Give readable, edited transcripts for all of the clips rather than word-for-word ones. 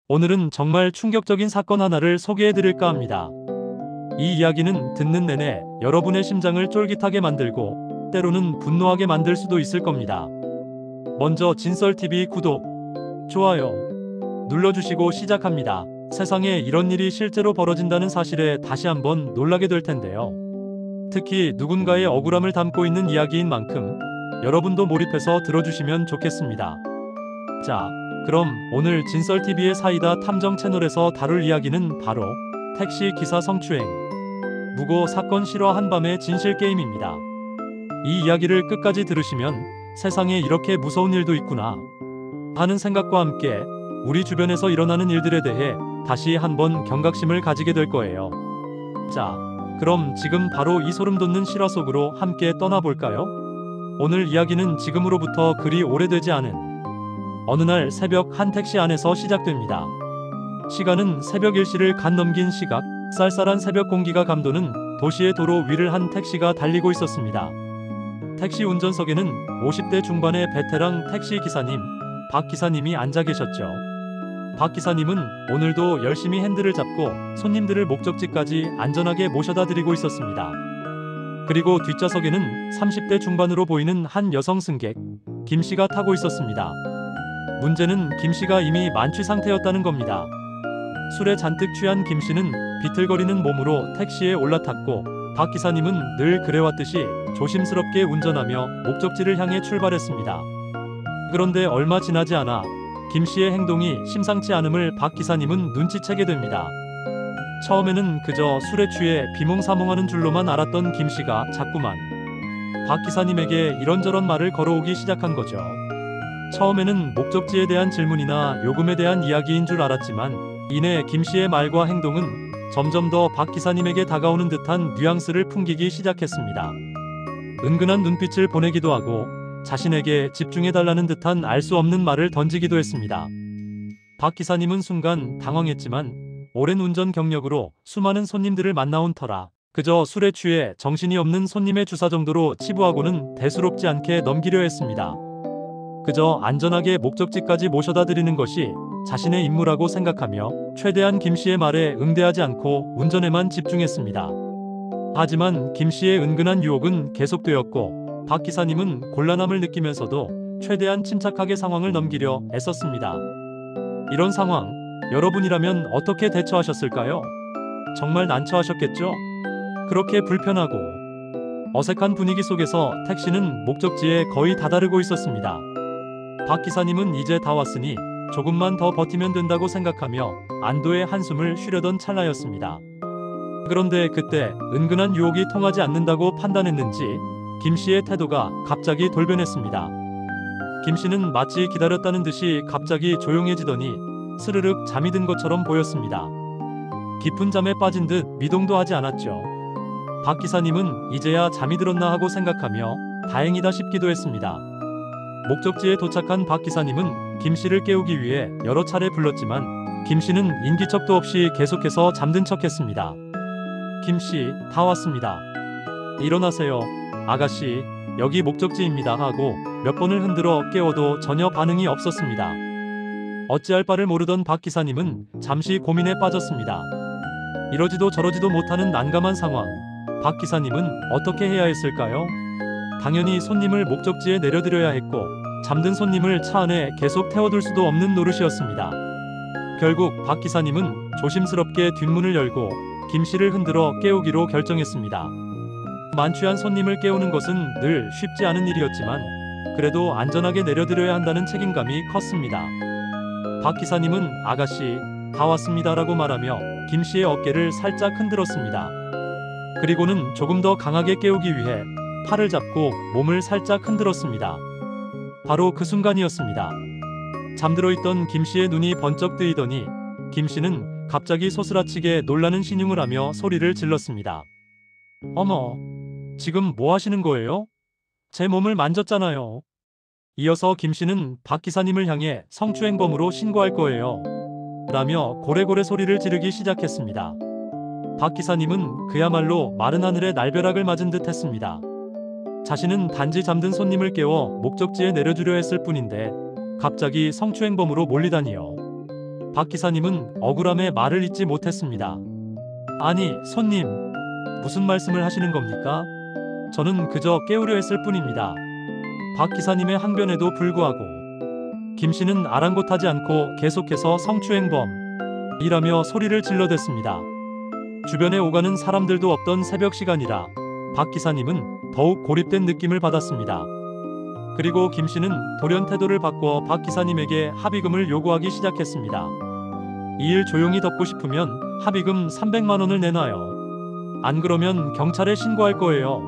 오늘은 정말 충격적인 사건 하나를 소개해드릴까 합니다. 이 이야기는 듣는 내내 여러분의 심장을 쫄깃하게 만들고 때로는 분노하게 만들 수도 있을 겁니다. 먼저 진설TV 구독, 좋아요 눌러주시고 시작합니다. 세상에 이런 일이 실제로 벌어진다는 사실에 다시 한번 놀라게 될 텐데요. 특히 누군가의 억울함을 담고 있는 이야기인 만큼 여러분도 몰입해서 들어주시면 좋겠습니다. 자, 그럼 오늘 진설TV의 사이다 탐정 채널에서 다룰 이야기는 바로 택시 기사 성추행, 무고 사건 실화 한밤의 진실 게임입니다. 이 이야기를 끝까지 들으시면 세상에 이렇게 무서운 일도 있구나 하는 생각과 함께 우리 주변에서 일어나는 일들에 대해 다시 한번 경각심을 가지게 될 거예요. 자, 그럼 지금 바로 이 소름 돋는 실화 속으로 함께 떠나볼까요? 오늘 이야기는 지금으로부터 그리 오래되지 않은 어느 날 새벽 한 택시 안에서 시작됩니다. 시간은 새벽 1시를 갓 넘긴 시각, 쌀쌀한 새벽 공기가 감도는 도시의 도로 위를 한 택시가 달리고 있었습니다. 택시 운전석에는 50대 중반의 베테랑 택시 기사님, 박 기사님이 앉아 계셨죠. 박 기사님은 오늘도 열심히 핸들을 잡고 손님들을 목적지까지 안전하게 모셔다 드리고 있었습니다. 그리고 뒷좌석에는 30대 중반으로 보이는 한 여성 승객, 김 씨가 타고 있었습니다. 문제는 김 씨가 이미 만취 상태였다는 겁니다. 술에 잔뜩 취한 김 씨는 비틀거리는 몸으로 택시에 올라탔고 박 기사님은 늘 그래왔듯이 조심스럽게 운전하며 목적지를 향해 출발했습니다. 그런데 얼마 지나지 않아 김 씨의 행동이 심상치 않음을 박 기사님은 눈치채게 됩니다. 처음에는 그저 술에 취해 비몽사몽하는 줄로만 알았던 김 씨가 자꾸만 박 기사님에게 이런저런 말을 걸어오기 시작한 거죠. 처음에는 목적지에 대한 질문이나 요금에 대한 이야기인 줄 알았지만 이내 김 씨의 말과 행동은 점점 더 박 기사님에게 다가오는 듯한 뉘앙스를 풍기기 시작했습니다. 은근한 눈빛을 보내기도 하고 자신에게 집중해달라는 듯한 알 수 없는 말을 던지기도 했습니다. 박 기사님은 순간 당황했지만 오랜 운전 경력으로 수많은 손님들을 만나온 터라 그저 술에 취해 정신이 없는 손님의 주사 정도로 치부하고는 대수롭지 않게 넘기려 했습니다. 그저 안전하게 목적지까지 모셔다 드리는 것이 자신의 임무라고 생각하며 최대한 김 씨의 말에 응대하지 않고 운전에만 집중했습니다. 하지만 김 씨의 은근한 유혹은 계속되었고 박 기사님은 곤란함을 느끼면서도 최대한 침착하게 상황을 넘기려 애썼습니다. 이런 상황, 여러분이라면 어떻게 대처하셨을까요? 정말 난처하셨겠죠? 그렇게 불편하고 어색한 분위기 속에서 택시는 목적지에 거의 다다르고 있었습니다. 박 기사님은 이제 다 왔으니 조금만 더 버티면 된다고 생각하며 안도의 한숨을 쉬려던 찰나였습니다. 그런데 그때 은근한 유혹이 통하지 않는다고 판단했는지 김 씨의 태도가 갑자기 돌변했습니다. 김 씨는 마치 기다렸다는 듯이 갑자기 조용해지더니 스르륵 잠이 든 것처럼 보였습니다. 깊은 잠에 빠진 듯 미동도 하지 않았죠. 박 기사님은 이제야 잠이 들었나 하고 생각하며 다행이다 싶기도 했습니다. 목적지에 도착한 박 기사님은 김 씨를 깨우기 위해 여러 차례 불렀지만 김 씨는 인기척도 없이 계속해서 잠든 척했습니다. 김 씨, 다 왔습니다. 일어나세요. 아가씨, 여기 목적지입니다 하고 몇 번을 흔들어 깨워도 전혀 반응이 없었습니다. 어찌할 바를 모르던 박 기사님은 잠시 고민에 빠졌습니다. 이러지도 저러지도 못하는 난감한 상황. 박 기사님은 어떻게 해야 했을까요? 당연히 손님을 목적지에 내려드려야 했고 잠든 손님을 차 안에 계속 태워둘 수도 없는 노릇이었습니다. 결국 박 기사님은 조심스럽게 뒷문을 열고 김 씨를 흔들어 깨우기로 결정했습니다. 만취한 손님을 깨우는 것은 늘 쉽지 않은 일이었지만 그래도 안전하게 내려드려야 한다는 책임감이 컸습니다. 박 기사님은 아가씨, 다 왔습니다라고 말하며 김 씨의 어깨를 살짝 흔들었습니다. 그리고는 조금 더 강하게 깨우기 위해 팔을 잡고 몸을 살짝 흔들었습니다. 바로 그 순간이었습니다. 잠들어 있던 김 씨의 눈이 번쩍 뜨이더니 김 씨는 갑자기 소스라치게 놀라는 신용을 하며 소리를 질렀습니다. 어머, 지금 뭐 하시는 거예요? 제 몸을 만졌잖아요. 이어서 김 씨는 박 기사님을 향해 성추행범으로 신고할 거예요. 라며 고래고래 소리를 지르기 시작했습니다. 박 기사님은 그야말로 마른 하늘에 날벼락을 맞은 듯 했습니다. 자신은 단지 잠든 손님을 깨워 목적지에 내려주려 했을 뿐인데 갑자기 성추행범으로 몰리다니요. 박 기사님은 억울함에 말을 잇지 못했습니다. 아니, 손님, 무슨 말씀을 하시는 겁니까? 저는 그저 깨우려 했을 뿐입니다. 박 기사님의 항변에도 불구하고 김 씨는 아랑곳하지 않고 계속해서 성추행범이라며 소리를 질러댔습니다. 주변에 오가는 사람들도 없던 새벽 시간이라 박 기사님은 더욱 고립된 느낌을 받았습니다. 그리고 김 씨는 돌연 태도를 바꿔 박 기사님에게 합의금을 요구하기 시작했습니다. 이 일 조용히 덮고 싶으면 합의금 300만 원을 내놔요. 안 그러면 경찰에 신고할 거예요.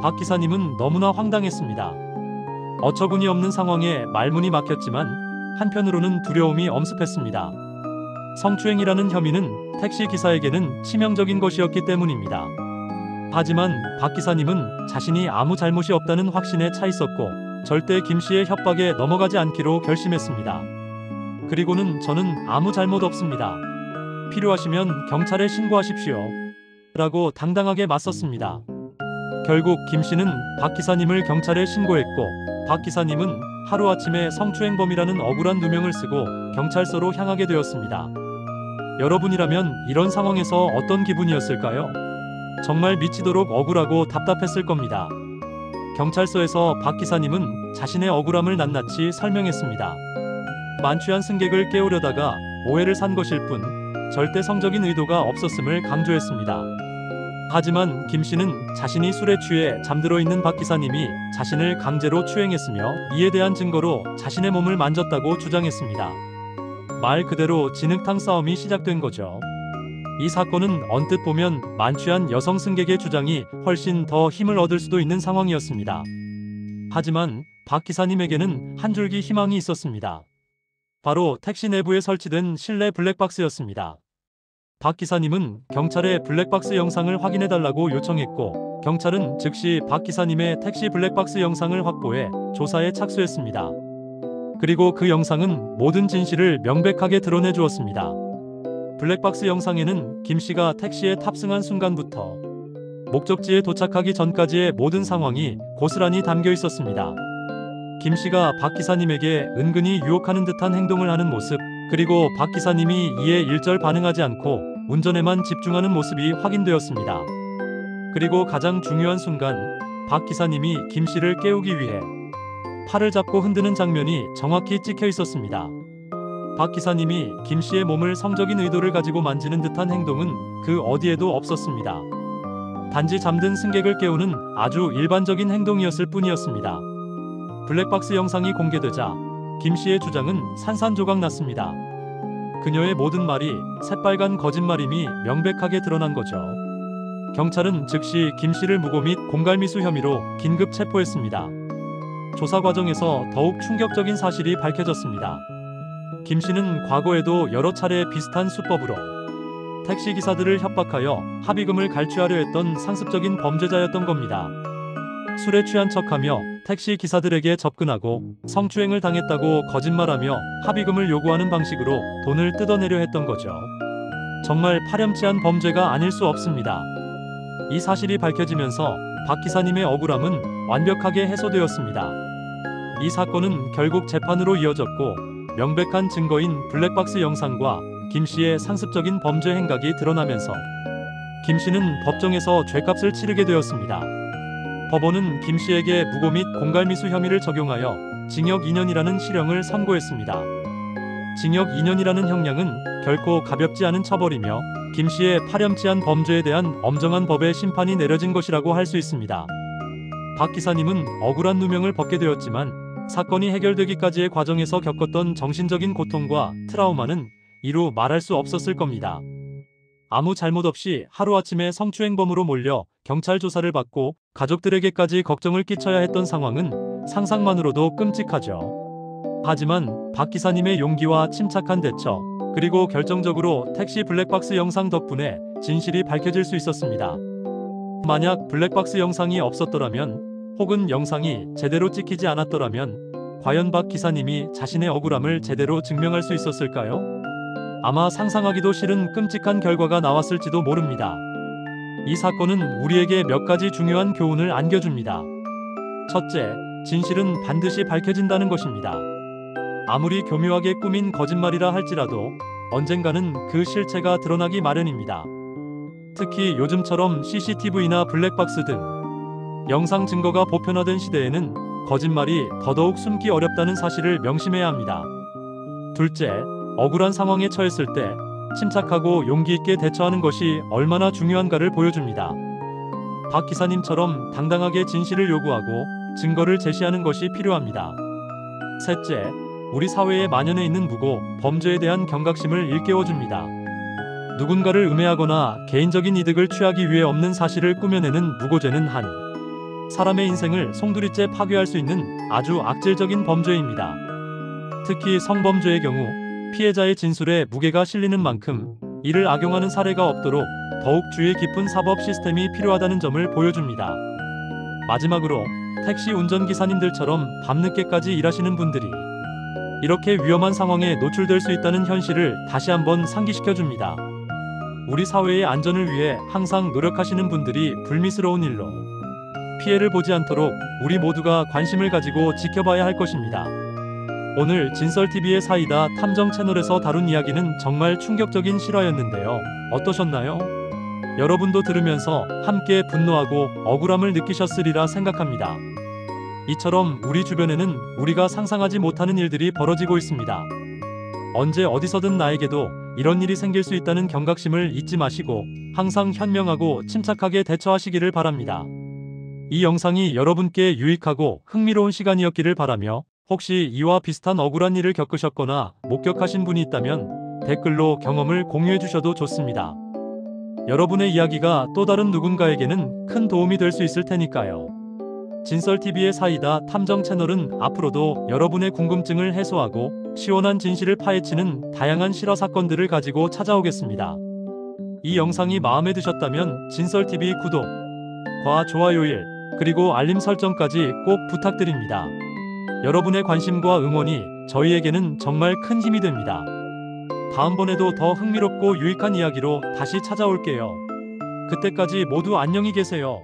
박 기사님은 너무나 황당했습니다. 어처구니 없는 상황에 말문이 막혔지만 한편으로는 두려움이 엄습했습니다. 성추행이라는 혐의는 택시 기사에게는 치명적인 것이었기 때문입니다. 하지만 박 기사님은 자신이 아무 잘못이 없다는 확신에 차 있었고 절대 김 씨의 협박에 넘어가지 않기로 결심했습니다. 그리고는 저는 아무 잘못 없습니다. 필요하시면 경찰에 신고하십시오. 라고 당당하게 맞섰습니다. 결국 김 씨는 박 기사님을 경찰에 신고했고 박 기사님은 하루아침에 성추행범이라는 억울한 누명을 쓰고 경찰서로 향하게 되었습니다. 여러분이라면 이런 상황에서 어떤 기분이었을까요? 정말 미치도록 억울하고 답답했을 겁니다. 경찰서에서 박 기사님은 자신의 억울함을 낱낱이 설명했습니다. 만취한 승객을 깨우려다가 오해를 산 것일 뿐 절대 성적인 의도가 없었음을 강조했습니다. 하지만 김 씨는 자신이 술에 취해 잠들어 있는 박 기사님이 자신을 강제로 추행했으며 이에 대한 증거로 자신의 몸을 만졌다고 주장했습니다. 말 그대로 진흙탕 싸움이 시작된 거죠. 이 사건은 언뜻 보면 만취한 여성 승객의 주장이 훨씬 더 힘을 얻을 수도 있는 상황이었습니다. 하지만 박 기사님에게는 한 줄기 희망이 있었습니다. 바로 택시 내부에 설치된 실내 블랙박스였습니다. 박 기사님은 경찰에 블랙박스 영상을 확인해달라고 요청했고 경찰은 즉시 박 기사님의 택시 블랙박스 영상을 확보해 조사에 착수했습니다. 그리고 그 영상은 모든 진실을 명백하게 드러내 주었습니다. 블랙박스 영상에는 김 씨가 택시에 탑승한 순간부터 목적지에 도착하기 전까지의 모든 상황이 고스란히 담겨 있었습니다. 김 씨가 박 기사님에게 은근히 유혹하는 듯한 행동을 하는 모습, 그리고 박 기사님이 이에 일절 반응하지 않고 운전에만 집중하는 모습이 확인되었습니다. 그리고 가장 중요한 순간, 박 기사님이 김 씨를 깨우기 위해 팔을 잡고 흔드는 장면이 정확히 찍혀 있었습니다. 박 기사님이 김 씨의 몸을 성적인 의도를 가지고 만지는 듯한 행동은 그 어디에도 없었습니다. 단지 잠든 승객을 깨우는 아주 일반적인 행동이었을 뿐이었습니다. 블랙박스 영상이 공개되자 김 씨의 주장은 산산조각 났습니다. 그녀의 모든 말이 새빨간 거짓말임이 명백하게 드러난 거죠. 경찰은 즉시 김 씨를 무고 및 공갈미수 혐의로 긴급 체포했습니다. 조사 과정에서 더욱 충격적인 사실이 밝혀졌습니다. 김 씨는 과거에도 여러 차례 비슷한 수법으로 택시 기사들을 협박하여 합의금을 갈취하려 했던 상습적인 범죄자였던 겁니다. 술에 취한 척하며 택시 기사들에게 접근하고 성추행을 당했다고 거짓말하며 합의금을 요구하는 방식으로 돈을 뜯어내려 했던 거죠. 정말 파렴치한 범죄가 아닐 수 없습니다. 이 사실이 밝혀지면서 박 기사님의 억울함은 완벽하게 해소되었습니다. 이 사건은 결국 재판으로 이어졌고 명백한 증거인 블랙박스 영상과 김 씨의 상습적인 범죄 행각이 드러나면서 김 씨는 법정에서 죄값을 치르게 되었습니다. 법원은 김 씨에게 무고 및 공갈미수 혐의를 적용하여 징역 2년이라는 실형을 선고했습니다. 징역 2년이라는 형량은 결코 가볍지 않은 처벌이며 김 씨의 파렴치한 범죄에 대한 엄정한 법의 심판이 내려진 것이라고 할 수 있습니다. 박 기사님은 억울한 누명을 벗게 되었지만 사건이 해결되기까지의 과정에서 겪었던 정신적인 고통과 트라우마는 이루 말할 수 없었을 겁니다. 아무 잘못 없이 하루아침에 성추행범으로 몰려 경찰 조사를 받고 가족들에게까지 걱정을 끼쳐야 했던 상황은 상상만으로도 끔찍하죠. 하지만 박 기사님의 용기와 침착한 대처, 그리고 결정적으로 택시 블랙박스 영상 덕분에 진실이 밝혀질 수 있었습니다. 만약 블랙박스 영상이 없었더라면, 혹은 영상이 제대로 찍히지 않았더라면 과연 박 기사님이 자신의 억울함을 제대로 증명할 수 있었을까요? 아마 상상하기도 싫은 끔찍한 결과가 나왔을지도 모릅니다. 이 사건은 우리에게 몇 가지 중요한 교훈을 안겨줍니다. 첫째, 진실은 반드시 밝혀진다는 것입니다. 아무리 교묘하게 꾸민 거짓말이라 할지라도 언젠가는 그 실체가 드러나기 마련입니다. 특히 요즘처럼 CCTV나 블랙박스 등 영상 증거가 보편화된 시대에는 거짓말이 더더욱 숨기 어렵다는 사실을 명심해야 합니다. 둘째, 억울한 상황에 처했을 때 침착하고 용기 있게 대처하는 것이 얼마나 중요한가를 보여줍니다. 박 기사님처럼 당당하게 진실을 요구하고 증거를 제시하는 것이 필요합니다. 셋째, 우리 사회에 만연해 있는 무고, 범죄에 대한 경각심을 일깨워줍니다. 누군가를 음해하거나 개인적인 이득을 취하기 위해 없는 사실을 꾸며내는 무고죄는 한 사람의 인생을 송두리째 파괴할 수 있는 아주 악질적인 범죄입니다. 특히 성범죄의 경우 피해자의 진술에 무게가 실리는 만큼 이를 악용하는 사례가 없도록 더욱 주의 깊은 사법 시스템이 필요하다는 점을 보여줍니다. 마지막으로 택시 운전기사님들처럼 밤늦게까지 일하시는 분들이 이렇게 위험한 상황에 노출될 수 있다는 현실을 다시 한번 상기시켜줍니다. 우리 사회의 안전을 위해 항상 노력하시는 분들이 불미스러운 일로 피해를 보지 않도록 우리 모두가 관심을 가지고 지켜봐야 할 것입니다. 오늘 진설TV의 사이다 탐정 채널에서 다룬 이야기는 정말 충격적인 실화였는데요. 어떠셨나요? 여러분도 들으면서 함께 분노하고 억울함을 느끼셨으리라 생각합니다. 이처럼 우리 주변에는 우리가 상상하지 못하는 일들이 벌어지고 있습니다. 언제 어디서든 나에게도 이런 일이 생길 수 있다는 경각심을 잊지 마시고 항상 현명하고 침착하게 대처하시기를 바랍니다. 이 영상이 여러분께 유익하고 흥미로운 시간이었기를 바라며 혹시 이와 비슷한 억울한 일을 겪으셨거나 목격하신 분이 있다면 댓글로 경험을 공유해 주셔도 좋습니다. 여러분의 이야기가 또 다른 누군가에게는 큰 도움이 될 수 있을 테니까요. 진설TV의 사이다 탐정 채널은 앞으로도 여러분의 궁금증을 해소하고 시원한 진실을 파헤치는 다양한 실화 사건들을 가지고 찾아오겠습니다. 이 영상이 마음에 드셨다면 진설TV 구독과 좋아요일 그리고 알림 설정까지 꼭 부탁드립니다. 여러분의 관심과 응원이 저희에게는 정말 큰 힘이 됩니다. 다음번에도 더 흥미롭고 유익한 이야기로 다시 찾아올게요. 그때까지 모두 안녕히 계세요.